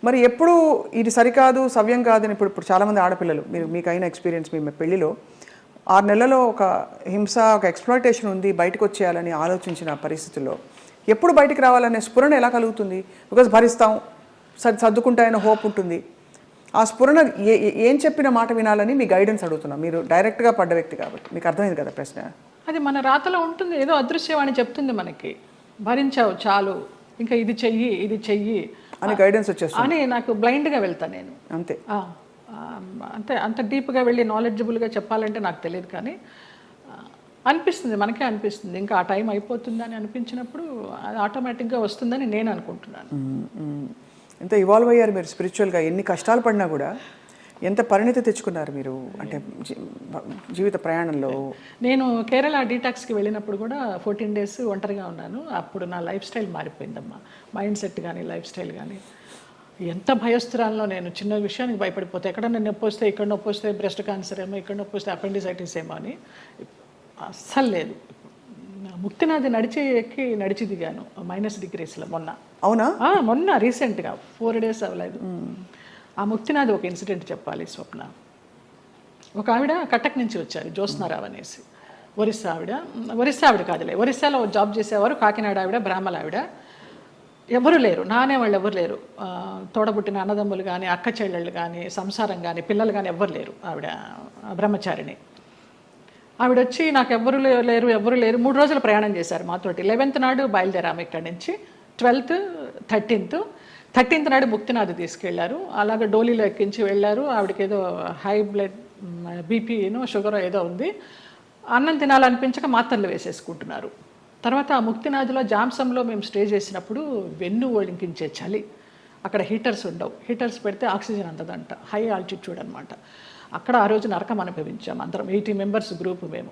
మరి ఎప్పుడు ఇది సరికాదు సవ్యం కాదని ఇప్పుడు చాలామంది ఆడపిల్లలు మీకు అయిన ఎక్స్పీరియన్స్ మీ పెళ్లిలో 6 నెలల్లో ఒక హింస ఒక ఎక్స్‌ప్లాయిటేషన్ ఉంది బయటకు వచ్చేయాలని ఆలోచించిన పరిస్థితుల్లో ఎప్పుడు బయటికి రావాలనే స్ఫురణ ఎలా కలుగుతుంది? బికాజ్ భరిస్తాం సర్దుకుంటాయనే హోప్ ఉంటుంది. ఆ స్ఫురణ ఏం చెప్పిన మాట వినాలని మీ గైడెన్స్ అడుగుతున్నాం. మీరు డైరెక్ట్గా పడ్డ వ్యక్తి కాబట్టి మీకు అర్థమైంది కదా ప్రశ్న. అది మన రాతలో ఉంటుంది, ఏదో అదృశ్యవాణి చెప్తుంది మనకి, భరించావు చాలు, ఇంకా ఇది చెయ్యి అని గైడెన్స్ వచ్చేస్తుంది అని. నాకు బ్లైండ్గా వెళ్తాను నేను అంతే. అంతే, అంత డీప్గా వెళ్ళి నాలెడ్జబుల్గా చెప్పాలంటే నాకు తెలియదు, కానీ అనిపిస్తుంది, మనకే అనిపిస్తుంది ఇంకా ఆ టైం అయిపోతుందని అనిపించినప్పుడు అది ఆటోమేటిక్గా వస్తుందని నేను అనుకుంటున్నాను. ఎంత ఇవాల్వ్ అయ్యారు మీరు స్పిరిచువల్గా, ఎన్ని కష్టాలు పడినా కూడా ఎంత పరిణితి తెచ్చుకున్నారు మీరు అంటే జీవిత ప్రయాణంలో. నేను కేరళ డీటాక్స్కి వెళ్ళినప్పుడు కూడా 14 days ఒంటరిగా ఉన్నాను. అప్పుడు నా లైఫ్ స్టైల్ మారిపోయిందమ్మా, మైండ్ సెట్ కానీ లైఫ్ స్టైల్ కానీ. ఎంత భయస్థిరాల్లో నేను చిన్న విషయానికి భయపడిపోతే, ఎక్కడన్నా నొప్పి వస్తే, ఇక్కడ నొప్పి వస్తే బ్రెస్ట్ క్యాన్సర్ ఏమో, ఇక్కడ నొప్పి వస్తే అపెండిసైటిస్ ఏమో అని అస్సలు లేదు. ముక్తినాథ్ నడిచి దిగాను -degreesలో మొన్న. అవునా? మొన్న రీసెంట్గా 4 days అవ్వలేదు. ఆ ముక్తినాథ్ ఒక ఇన్సిడెంట్ చెప్పాలి స్వప్న. ఒక ఆవిడ కటక్ నుంచి వచ్చారు, జ్యోత్స్నారావు అనేసి, ఒరిస్సా ఆవిడ కాదులే, ఒరిస్సాలో జాబ్ చేసేవారు, కాకినాడ ఆవిడ, బ్రాహ్మణ ఆవిడ. ఎవరు లేరు, నానే వాళ్ళు ఎవరు లేరు, తోడబుట్టిన అన్నదమ్ములు కానీ అక్క చెల్లెళ్ళు కానీ సంసారం కానీ పిల్లలు కానీ ఎవ్వరు లేరు. ఆవిడ బ్రహ్మచారిణి. ఆవిడ వచ్చి నాకు ఎవరు లేరు 3 రోజులు ప్రయాణం చేశారు మాతోటి. 11th నాడు బయలుదేరాము ఇక్కడి నుంచి, 12th 13th నాడు ముక్తినాథ్ తీసుకెళ్లారు. అలాగే డోలీలో ఎక్కించి వెళ్ళారు. ఆవిడకి ఏదో హై బ్లడ్ బీపీనో షుగర్ ఏదో ఉంది. అన్నం తినాలనిపించక మాత్రలు వేసేసుకుంటున్నారు. తర్వాత ఆ ముక్తినాథ్లో జామ్సంలో మేము స్టే చేసినప్పుడు వెన్ను ఒలికించే చలి, అక్కడ హీటర్స్ ఉండవు, హీటర్స్ పెడితే ఆక్సిజన్ అందదంట, హై ఆల్టిట్యూడ్ అనమాట. అక్కడ ఆ రోజు నరకం అనుభవించాం అందరం, 80 members గ్రూప్ మేము.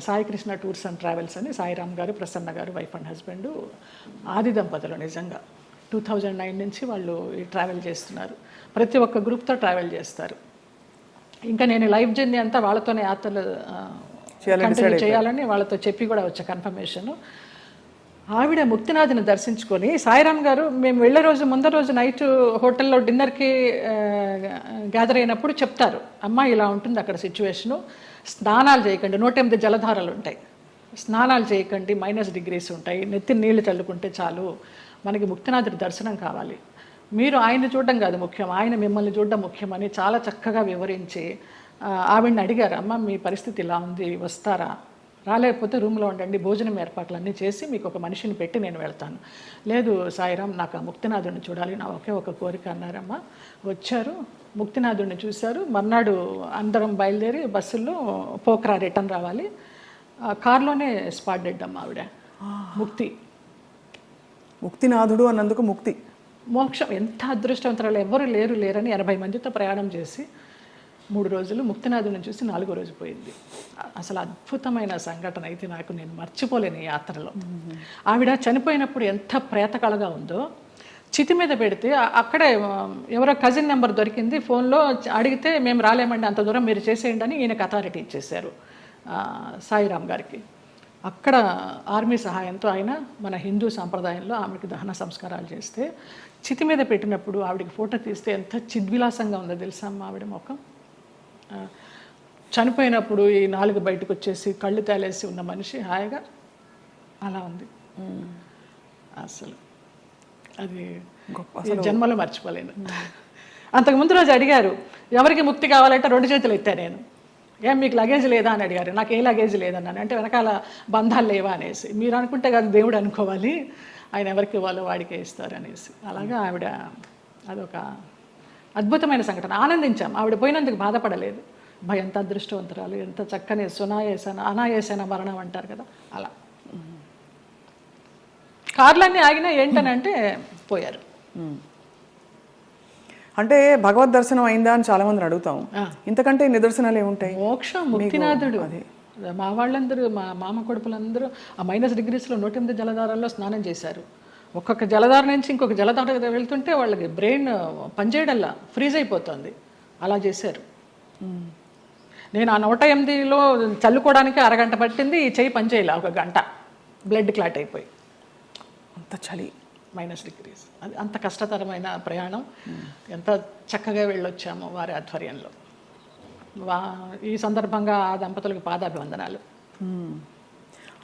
Sai Krishna tours and travels అని సాయిరామ్ గారు, ప్రసన్న గారు, వైఫ్ అండ్ హస్బెండ్, ఆది దంపతులు. నిజంగా 2009 నుంచి వాళ్ళు ఈ ట్రావెల్ చేస్తున్నారు. ప్రతి ఒక్క గ్రూప్తో ట్రావెల్ చేస్తారు. ఇంకా నేను లైఫ్ జర్నీ అంతా వాళ్ళతోనే యాత్రలు కంటిన్యూ చేయాలని వాళ్ళతో చెప్పి కూడా వచ్చా కన్ఫర్మేషన్. ఆవిడ ముక్తినాథ్ని దర్శించుకొని, సాయిరామ్ గారు మేము వెళ్ళే రోజు ముందర రోజు నైట్ హోటల్లో డిన్నర్కి గ్యాదర్ అయినప్పుడు చెప్తారు, అమ్మ ఇలా ఉంటుంది అక్కడ సిచ్యువేషను, స్నానాలు చేయకండి, 108 జలధారలు ఉంటాయి, స్నానాలు చేయకండి, -degrees ఉంటాయి, నెత్తి నీళ్లు చల్లుకుంటే చాలు, మనకి ముక్తినాథుడి దర్శనం కావాలి, మీరు ఆయన్ని చూడడం కాదు ముఖ్యం, ఆయన మిమ్మల్ని చూడడం ముఖ్యమని చాలా చక్కగా వివరించి ఆవిడని అడిగారు, అమ్మ మీ పరిస్థితి ఇలా ఉంది, వస్తారా, రాలేకపోతే రూమ్లో ఉండండి, భోజనం ఏర్పాట్లన్నీ చేసి మీకు ఒక మనిషిని పెట్టి నేను వెళ్తాను. లేదు సాయిరామ్, నాకు ఆ ముక్తినాథుడిని చూడాలి, నా ఒకే ఒక కోరిక అన్నారమ్మ. వచ్చారు, ముక్తినాథుడిని చూశారు. మర్నాడు అందరం బయలుదేరి బస్సుల్లో పోక్రా రిటర్న్ రావాలి. కార్లోనే స్పాట్ డెడ్ అమ్మ ఆవిడ. ముక్తినాథుడు అన్నందుకు ముక్తి మోక్షం. ఎంత అదృష్టవంతరాలు, ఎవరు లేరని 80 మందితో ప్రయాణం చేసి 3 రోజులు ముక్తినాథుని చూసి 4వ రోజు పోయింది. అసలు అద్భుతమైన సంఘటన అయితే నాకు, నేను మర్చిపోలేను ఈ యాత్రలో. ఆవిడ చనిపోయినప్పుడు ఎంత ప్రేతకళగా ఉందో, చితి మీద పెడితే అక్కడే ఎవరో కజిన్ నెంబర్ దొరికింది, ఫోన్లో అడిగితే మేము రాలేమండి, అంత దూరం మీరు చేసేయండి అని ఈయనకు అథారిటీ ఇచ్చేశారు సాయిరామ్ గారికి. అక్కడ ఆర్మీ సహాయంతో ఆయన మన హిందూ సాంప్రదాయంలో ఆమెకి దహన సంస్కారాలు చేస్తే, చితి మీద పెట్టినప్పుడు ఆవిడకి ఫోటో తీస్తే ఎంత చిద్విలాసంగా ఉందో తెలుసా అమ్మ ఆవిడ ముఖం. చనిపోయినప్పుడు ఈ 4 బయటకు వచ్చేసి కళ్ళు తేలేసి ఉన్న మనిషి హాయిగా అలా ఉంది. అసలు అది జన్మలో మర్చిపోలేను. అంతకుముందు రోజు అడిగారు, ఎవరికి ముక్తి కావాలంటే 2 చేతులు ఎత్తా నేను, ఏం మీకు లగేజ్ లేదా అని అడిగారు. నాకు ఏ లగేజ్ లేదన్నాను. అంటే వెనకాల బంధాలు లేవా అనేసి. మీరు అనుకుంటే కాదు దేవుడు అనుకోవాలి, ఆయన ఎవరికి ఇవ్వాలో వాడికే ఇస్తారు అనేసి. అలాగా ఆవిడ అదొక అద్భుతమైన సంఘటన. ఆనందించాం, ఆవిడ పోయినందుకు బాధపడలేదు. ఎంత అదృష్టవంతరాలు, ఎంత చక్కని అనాయాసన మరణం అంటారు కదా, అలా. కార్లన్నీ ఆగినా ఏంటనంటే పోయారు. అంటే భగవద్ దర్శనం అయిందా అని చాలా మందిని అడుగుతాం, ఇంతకంటే నిదర్శనాలు ఏముంటాయి? మోక్షం, ముక్తినాథుడు. మా వాళ్ళందరూ, మా మామ కొడుకులందరూ ఆ -degreesలో 108 జలధారాల్లో స్నానం చేశారు. ఒక్కొక్క జలధార నుంచి ఇంకొక జలధార వెళ్తుంటే వాళ్ళకి బ్రెయిన్ పనిచేయడల్లా ఫ్రీజ్ అయిపోతుంది, అలా చేశారు. నేను ఆ 108లో చల్లుకోవడానికి అరగంట పట్టింది, ఈ చెయ్యి పనిచేయాల 1 గంట, బ్లడ్ క్లాట్ అయిపోయి. అంత చలి. -degrees. అది అంత కష్టతరమైన ప్రయాణం. ఎంత చక్కగా వెళ్ళొచ్చామో వారి ఆధ్వర్యంలో. ఈ సందర్భంగా ఆ దంపతులకు పాదాభివందనాలు.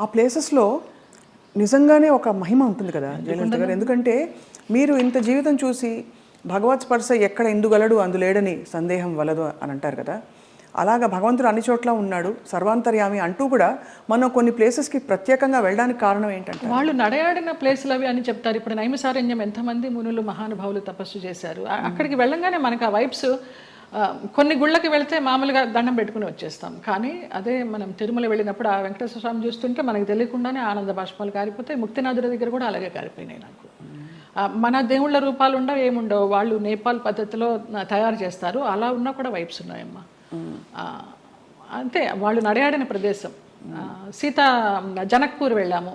ఆ ప్లేసెస్లో నిజంగానే ఒక మహిమ ఉంటుంది కదా జయలలిత గారు. ఎందుకంటే మీరు ఇంత జీవితం చూసి భగవత్ స్పర్శ ఎక్కడ ఎందుగలడు అందులేడని సందేహం వలదు అని అంటారు కదా. అలాగా భగవంతుడు అన్ని చోట్ల ఉన్నాడు, సర్వాంతర్యామి అంటూ కూడా మనం కొన్ని ప్లేసెస్కి ప్రత్యేకంగా వెళ్ళడానికి కారణం ఏంటంటే వాళ్ళు నడయాడిన ప్లేసులు అవి అని చెప్తారు. ఇప్పుడు నైమిసారణ్యం ఎంతమంది మునులు మహానుభావులు తపస్సు చేశారు. అక్కడికి వెళ్ళంగానే మనకు ఆ వైబ్స్, కొన్ని గుళ్ళకి వెళ్తే మామూలుగా దండం పెట్టుకుని వచ్చేస్తాం, కానీ అదే మనం తిరుమల వెళ్ళినప్పుడు ఆ వెంకటేశ్వర స్వామి చూస్తుంటే మనకు తెలియకుండానే ఆనంద బాష్పాలు కారిపోతాయి. ముక్తినాథుడి దగ్గర కూడా అలాగే కారిపోయినాయి నాకు. మన దేవుళ్ళ రూపాలు ఉండవు, ఏముండవు, వాళ్ళు నేపాల్ పద్ధతిలో తయారు చేస్తారు, అలా ఉన్నా కూడా వైబ్స్ ఉన్నాయమ్మా. అంతే, వాళ్ళు నడయాడిన ప్రదేశం. జనక్పూర్ వెళ్ళాము,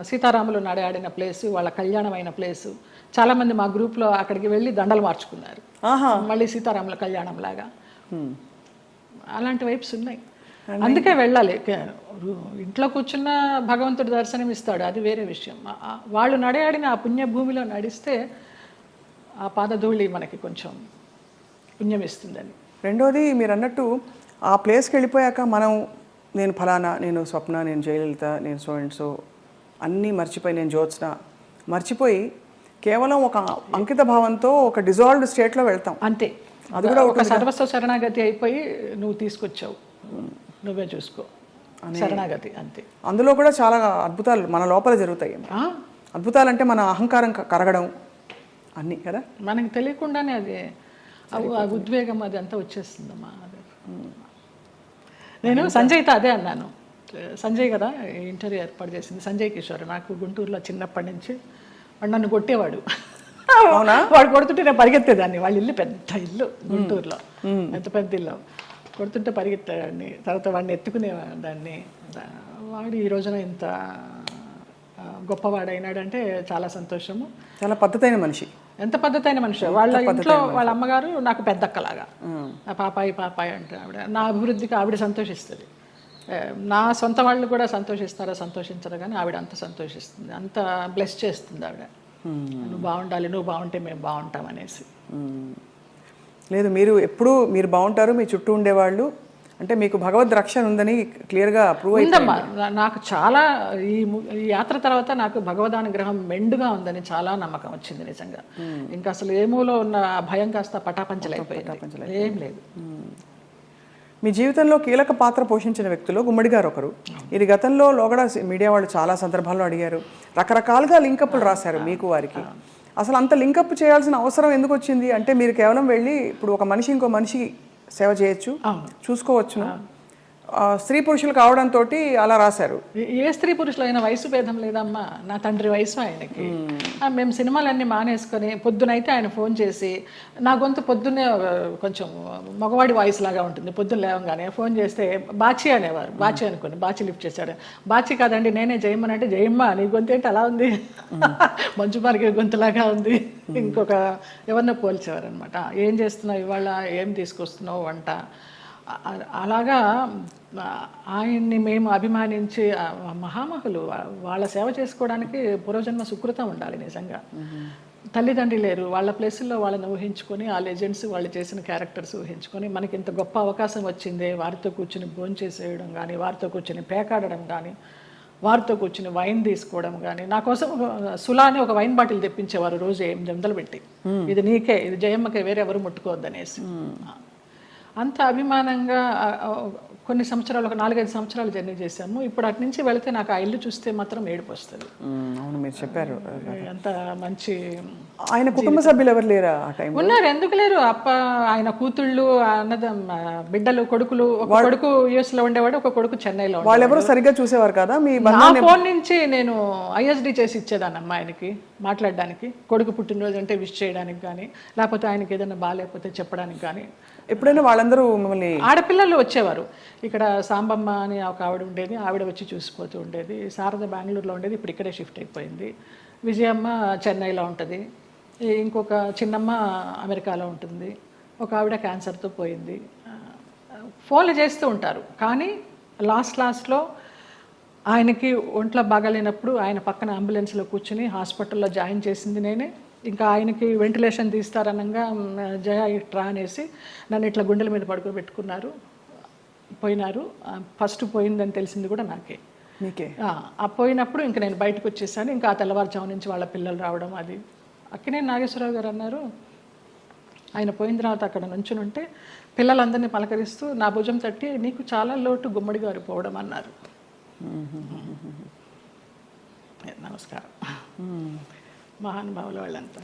సీతారాములు నడయాడిన ప్లేసు, వాళ్ళ కళ్యాణమైన ప్లేసు. చాలామంది మా గ్రూప్లో అక్కడికి వెళ్ళి దండలు మార్చుకున్నారు, మళ్ళీ సీతారాముల కళ్యాణం లాగా. అలాంటి వైబ్స్ ఉన్నాయి, అందుకే వెళ్ళాలి. ఇంట్లో కూర్చున్న భగవంతుడు దర్శనం ఇస్తాడు, అది వేరే విషయం. వాళ్ళు నడయాడిన ఆ పుణ్యభూమిలో నడిస్తే ఆ పాదధూళి మనకి కొంచెం పుణ్యం ఇస్తుందని. రెండోది మీరు అన్నట్టు ఆ ప్లేస్కి వెళ్ళిపోయాక మనం నేను ఫలానా, నేను స్వప్న, నేను జయలలిత, నేను సో అండ్ సో అన్నీ మర్చిపోయి, నేను జ్యోత్స్న మర్చిపోయి కేవలం ఒక అంకిత భావంతో ఒక డిజాల్వ్డ్ స్టేట్లో వెళ్తాం. అంతే, అది కూడా ఒక సర్వస్వ శరణాగతి అయిపోయి నువ్వు తీసుకొచ్చావు, నువ్వే చూసుకో, శరణాగతి అంతే. అందులో కూడా చాలా అద్భుతాలు మన లోపల జరుగుతాయి. అద్భుతాలు అంటే మన అహంకారం కరగడం అన్నీ కదా, మనకి తెలియకుండానే అది ఆ ఉద్వేగం అది అంతా వచ్చేస్తుందమ్మా. నేను సంజయ్తో అదే అన్నాను. సంజయ్ కదా ఇంటర్వ్యూ ఏర్పాటు చేసింది, సంజయ్ కిషోర్. నాకు గుంటూరులో చిన్నప్పటి నుంచి వాడు నన్ను కొట్టేవాడు. వాడు కొడుతుంటే నేను పరిగెత్తేదాన్ని. వాళ్ళ ఇల్లు పెద్ద ఇల్లు గుంటూరులో, ఎంత పెద్ద ఇల్లు. కొడుతుంటే పరిగెత్తేదాన్ని, తర్వాత వాడిని ఎత్తుకునేదాన్ని. వాడు ఈ రోజున ఇంత గొప్పవాడైనాడంటే చాలా సంతోషము. చాలా పద్ధతైన మనిషి. ఎంత పద్ధతైన మనిషి. వాళ్ళ ఇంట్లో వాళ్ళ అమ్మగారు నాకు పెద్దక్కలాగా, పాపాయి పాపాయి అంటే ఆవిడ. నా అభివృద్ధికి ఆవిడ సంతోషిస్తుంది. నా సొంత వాళ్ళు కూడా సంతోషిస్తారా సంతోషించరు, కానీ ఆవిడ అంత సంతోషిస్తుంది, అంత బ్లెస్ చేస్తుంది ఆవిడ. నువ్వు బాగుండాలి, నువ్వు బాగుంటే మేము బాగుంటాం అనేసి. లేదు, మీరు ఎప్పుడు మీరు బాగుంటారు, మీ చుట్టూ ఉండేవాళ్ళు అంటే మీకు భగవద్ రక్షణ ఉందని క్లియర్గా ప్రూవ్ అయిందమ్మా. నాకు చాలా ఈ యాత్ర తర్వాత నాకు భగవదానుగ్రహం మెండుగా ఉందని చాలా నమ్మకం వచ్చింది నిజంగా. ఇంకా అసలు ఏమూలో ఉన్న భయం కాస్త పటాపంచలైపోయింది, ఏం లేదు. మీ జీవితంలో కీలక పాత్ర పోషించిన వ్యక్తులు గుమ్మడి గారు ఒకరు. ఇది గతంలో లోగడ మీడియా వాళ్ళు చాలా సందర్భాల్లో అడిగారు, రకరకాలుగా లింకప్లు రాశారు మీకు వారికి. అసలు అంత లింకప్ చేయాల్సిన అవసరం ఎందుకు వచ్చింది? అంటే మీరు కేవలం వెళ్ళి ఇప్పుడు ఒక మనిషి ఇంకో మనిషి సేవ చేయొచ్చు, చూసుకోవచ్చు, స్త్రీ పురుషులు కావడంతో అలా రాశారు. ఏ స్త్రీ పురుషులు అయినా వయసు భేదం లేదమ్మా. నా తండ్రి వయసు ఆయనకి. మేము సినిమాలన్నీ మానేసుకొని పొద్దునైతే ఆయన ఫోన్ చేసి, నా గొంతు పొద్దున్నే కొంచెం మగవాడి వాయిస్ లాగా ఉంటుంది, పొద్దున్న లేవగానే ఫోన్ చేస్తే బాచి అనేవారు. బాచి అనుకోండి, బాచి లిఫ్ట్ చేశాడు. బాచి కాదండి నేనే జయమ్మని అంటే, జయమ్మ నీ గొంతు ఏంటి అలా ఉంది, మంచు మార్గ గొంతులాగా ఉంది. ఇంకొక ఎవరినో పోల్చేవారు అనమాట. ఏం చేస్తున్నావు ఇవాళ, ఏం తీసుకొస్తున్నావు వంట. అలాగా ఆయన్ని మేము అభిమానించి, మహామహులు, వాళ్ళ సేవ చేసుకోవడానికి పూర్వజన్మ సుకృతం ఉండాలి నిజంగా. తల్లిదండ్రి లేరు, వాళ్ళ ప్లేసుల్లో వాళ్ళని ఊహించుకొని, ఆ లెజెండ్స్ వాళ్ళు చేసిన క్యారెక్టర్స్ ఊహించుకొని మనకి ఇంత గొప్ప అవకాశం వచ్చింది. వారితో కూర్చుని భోంచేసేయడం కానీ, వారితో కూర్చుని పేకాడడం కానీ, వారితో కూర్చుని వైన్ తీసుకోవడం కానీ. నా కోసం సులా అని ఒక వైన్ బాటిల్ తెప్పించేవారు రోజు 800 పెట్టి, ఇది నీకే, ఇది జయమ్మకే, వేరే ఎవరు ముట్టుకోవద్దనేసి. అంత అభిమానంగా కొన్ని సంవత్సరాలు, ఒక 4-5 సంవత్సరాలు జర్నీ చేశాము. ఇప్పుడు అటు నుంచి వెళితే నాకు ఆ ఇల్లు చూస్తే మాత్రం ఏడుపు వస్తుంది. అవును, మీరు చెప్పారు. అంత మంచి. ఆయన కుటుంబ సభ్యులు ఎవరు లేరా ఆ టైం? ఉన్నారు, ఎందుకు లేరు. ఆయన కూతుళ్ళు, బిడ్డలు, కొడుకులు. ఒక కొడుకు US లో ఉండేవాడు, ఒక కొడుకు చెన్నైలో. వాళ్ళు ఎవరు సరిగ్గా చూసేవారు కదా? నా ఫోన్ నుంచి నేను ISD చేసి ఇచ్చేదాన్ని ఆయనకి మాట్లాడడానికి. కొడుకు పుట్టినరోజు అంటే విష్ చేయడానికి కానీ, లేకపోతే ఆయనకి ఏదైనా బాగాలేకపోతే చెప్పడానికి కానీ. ఎప్పుడైనా వాళ్ళందరూ మిమ్మల్ని, ఆడపిల్లలు వచ్చేవారు. ఇక్కడ సాంబమ్మ అని ఒక ఆవిడ ఉండేది, ఆవిడ వచ్చి చూసిపోతూ ఉండేది. శారద బెంగళూరులో ఉండేది, ఇప్పుడు ఇక్కడే షిఫ్ట్ అయిపోయింది. విజయమ్మ చెన్నైలో ఉంటుంది, ఇంకొక చిన్నమ్మ అమెరికాలో ఉంటుంది, ఒక ఆవిడ క్యాన్సర్తో పోయింది. ఫోన్లు చేస్తూ ఉంటారు, కానీ లాస్ట్లో ఆయనకి ఒంట్లో బాగాలేనప్పుడు ఆయన పక్కన అంబులెన్స్లో కూర్చుని హాస్పిటల్లో జాయిన్ చేసింది నేనే. ఇంకా ఆయనకి వెంటిలేషన్ తీస్తారనగా జయ ఇట్రా అనేసి నన్ను ఇట్లా గుండెల మీద పడుకోబెట్టుకున్నారు, పోయినారు. ఫస్ట్ పోయిందని తెలిసింది కూడా నాకే. మీకే? ఆ పోయినప్పుడు ఇంక నేను బయటకు వచ్చేసాను. ఇంకా ఆ తెల్లవారుజాము నుంచి వాళ్ళ పిల్లలు రావడం అది. అక్కినేని నాగేశ్వరరావు గారు అన్నారు, ఆయన పోయిన తర్వాత అక్కడ నుంచుని ఉంటే పిల్లలందరినీ పలకరిస్తూ నా భుజం తట్టి నీకు చాలా లోటు గుమ్మడి గారు పోవడం అన్నారు. నమస్కారం. మహానుభావుల వాళ్ళంతా.